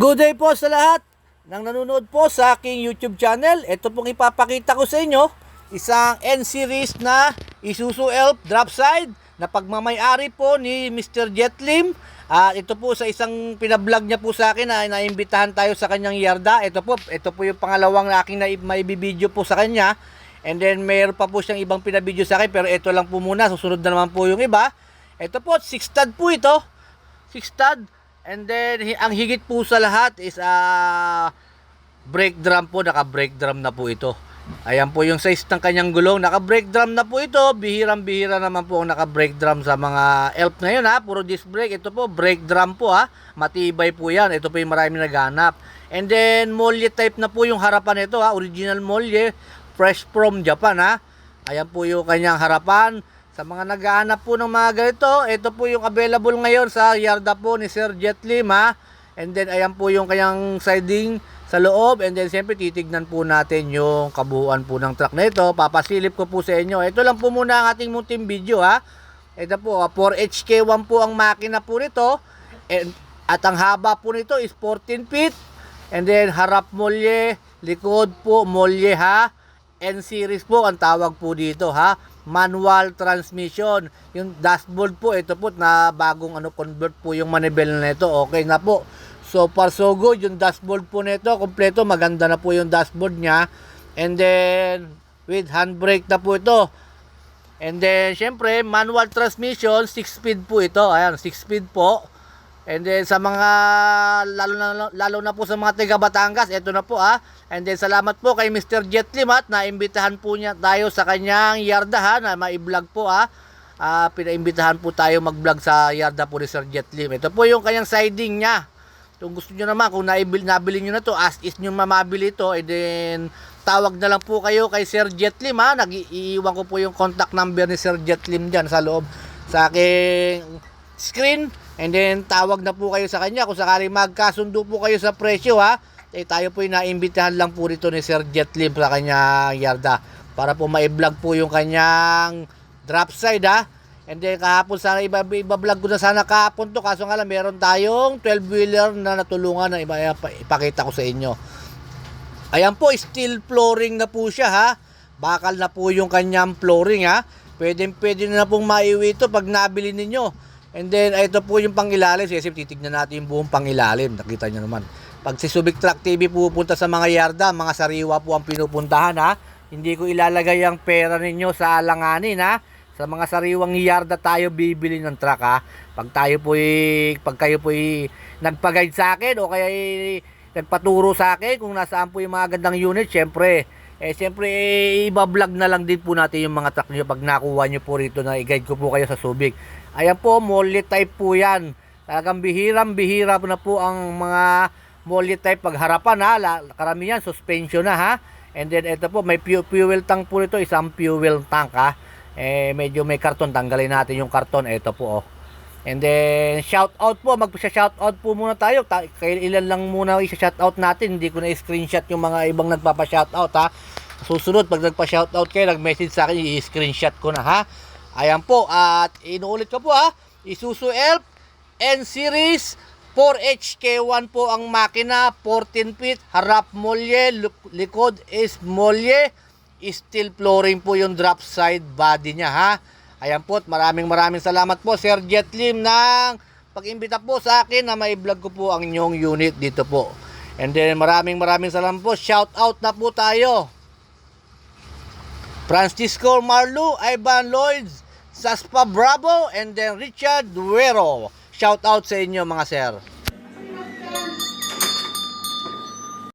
Good day po sa lahat ng nanonood po sa aking YouTube channel. Ito pong ipapakita ko sa inyo, isang N-Series na Isuzu Elf drop side na pagmamay-ari po ni Mr. Jetlim. Ito po sa isang pinablog niya po sa akin na naimbitahan tayo sa kanyang yarda. Ito po yung pangalawang na aking maibibideo po sa kanya. And then mayroon pa po siyang ibang pinabideo sa akin, pero ito lang po muna, susunod na naman po yung iba. Ito po, 6 stud po ito. 6 stud. And then ang higit po sa lahat is brake drum po, naka-brake drum na po ito. Ayan po yung size ng kanyang gulong, naka-brake drum na po ito. Bihirang-bihira naman po ang naka-brake drum sa mga Elf ngayon ha. Puro disc brake. Ito po, brake drum po ha. Matibay po yan. Ito po yung marami naghanap. And then molye type na po yung harapan nito ha. Original molye, fresh from Japan ha. Ayan po yung kanyang harapan. Sa mga naghahanap po ng mga ganito, ito po yung available ngayon sa yarda po ni Sir Jetlim ha. And then ayan po yung kanyang siding sa loob. And then siyempre titignan po natin yung kabuuan po ng truck na ito. Papasilip ko po sa inyo. Ito lang po muna ang ating munting video ha. Ito po, 4HK1 po ang makina po nito. At ang haba po nito is 14 feet. And then harap molye, likod po molye ha. N-Series po ang tawag po dito ha. Manual transmission. Yung dashboard po, ito po na bagong convert po yung manibela na ito. Okay na po. So far so good. Yung dashboard po nito, kompleto, maganda na po yung dashboard niya. And then with handbrake na po ito. And then syempre, manual transmission, 6 speed po ito. Ayan, 6 speed po. And then sa mga lalo na po sa mga taga Batangas, ito na po ha. And then salamat po kay Mr. Jetlim at naimbitahan po niya tayo sa kanyang yarda ha, na mai-vlog po ha. Pinaimbitahan po tayo mag-vlog sa yarda po ni Sir Jetlim. Ito po yung kanyang siding niya. Kung gusto niyo naman, kung nabili niyo na to, as is niyo mamabili ito, and then tawag na lang po kayo kay Sir Jetlim ha. Iiwan ko po yung contact number ni Sir Jetlim diyan sa loob sa aking screen. And then tawag na po kayo sa kanya kung sakaling magkasundo po kayo sa presyo ha. Tayo po yung naimbitahan lang po rito ni Sir Jetlim sa kanyang yarda para po ma-vlog po yung kanyang drop side ha. And then kahapon sana iba-vlog ko na sana kahapon to, kaso nga lang meron tayong 12-wheeler na natulungan na ipakita ko sa inyo. Ayan po, steel flooring na po siya ha. Bakal na po yung kanyang flooring ha. Pwede na pong maiuwi ito pag nabili ninyo. And then, ito po yung pangilalim. Kasi titignan natin yung buong pangilalim. Nakita nyo naman. Pag si Subic Truck TV pupunta sa mga yarda, mga sariwa po ang pinupuntahan ha. Hindi ko ilalagay ang pera ninyo sa alanganin ha. Sa mga sariwang yarda tayo bibili ng truck ha. Pag kayo po nagpag-guide sa akin o kaya nagpaturo sa akin kung nasaan po yung mga gandang unit, syempre iba-vlog na lang din po natin yung mga truck nyo pag nakuha nyo po rito na i-guide ko po kayo sa Subic. Ayan po, molly type po yan. Talagang bihirang-bihira na po ang mga molly type pagharapan ha. Karamihan suspension na ha. And then ito po, may fuel tank po ito, isang fuel tank ha. Medyo may karton, tanggalin natin yung karton. Ito po oh. And then shout out po, magpa-shout out po muna tayo. Ilan lang muna i-shout out natin. Hindi ko na i-screenshot yung mga ibang nagpapa-shout out ha. Susunod pag nagpa-shout out kayo, nag-message sa akin, i-screenshot ko na ha. Ayan po, at inuulit ko po ha, Isuzu Elf N-Series 4HK1 po ang makina, 14 feet, harap molye, likod is molye, steel flooring po yung drop side body niya ha. Ayan po, maraming salamat po Sir Jetlim ng pag-imbita po sa akin na mai-vlog ko po ang inyong unit dito po. And then maraming salamat po, shout out na po tayo. Francisco Marlu, Ivan Lloyds, Saspa Bravo, and then Richard Duero. Shout out sa inyo mga sir.